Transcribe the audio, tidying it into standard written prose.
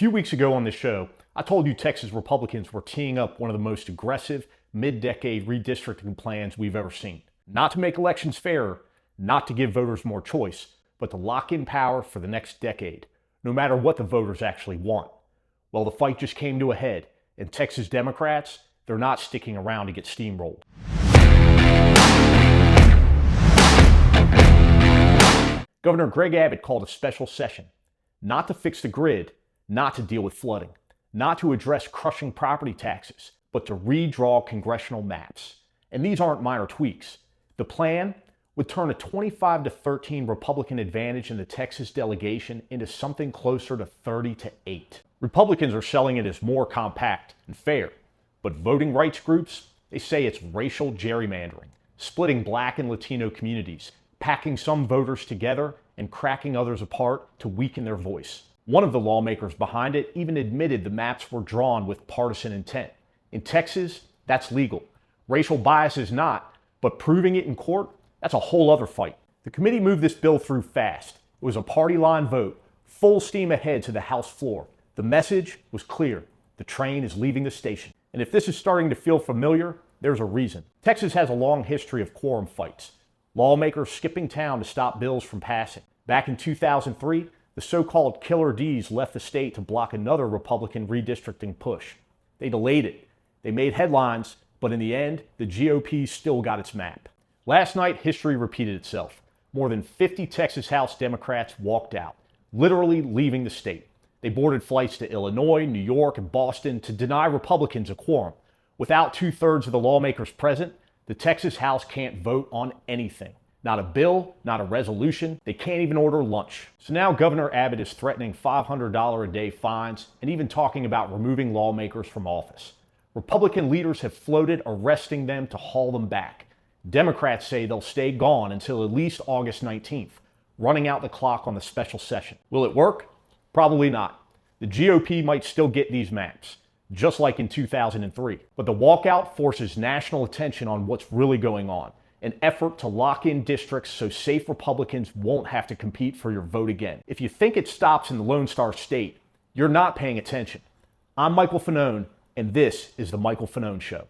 few weeks ago on this show, I told you Texas Republicans were teeing up one of the most aggressive mid-decade redistricting plans we've ever seen. Not to make elections fairer, not to give voters more choice, but to lock in power for the next decade, no matter what the voters actually want. Well, the fight just came to a head, and Texas Democrats, they're not sticking around to get steamrolled. Governor Greg Abbott called a special session, not to fix the grid, not to deal with flooding, not to address crushing property taxes, but to redraw congressional maps. And these aren't minor tweaks. The plan would turn a 25-13 Republican advantage in the Texas delegation into something closer to 30-8. Republicans are selling it as more compact and fair, but voting rights groups, they say it's racial gerrymandering, splitting Black and Latino communities, packing some voters together and cracking others apart to weaken their voice. One of the lawmakers behind it even admitted the maps were drawn with partisan intent. In Texas, that's legal. Racial bias is not, but proving it in court, that's a whole other fight. The committee moved this bill through fast. It was a party line vote, full steam ahead to the House floor. The message was clear. The train is leaving the station. And if this is starting to feel familiar, there's a reason. Texas has a long history of quorum fights. Lawmakers skipping town to stop bills from passing. Back in 2003, the so-called Killer D's left the state to block another Republican redistricting push. They delayed it. They made headlines, but in the end, the GOP still got its map. Last night, history repeated itself. More than 50 Texas House Democrats walked out, literally leaving the state. They boarded flights to Illinois, New York, and Boston to deny Republicans a quorum. Without 2/3 of the lawmakers present, the Texas House can't vote on anything. Not a bill, not a resolution. They can't even order lunch. So now Governor Abbott is threatening $500 a day fines and even talking about removing lawmakers from office. Republican leaders have floated arresting them to haul them back. Democrats say they'll stay gone until at least August 19th, running out the clock on the special session. Will it work? Probably not. The GOP might still get these maps, just like in 2003. But the walkout forces national attention on what's really going on. An effort to lock in districts so safe Republicans won't have to compete for your vote again. If you think it stops in the Lone Star State, you're not paying attention. I'm Michael Fanone, and this is The Michael Fanone Show.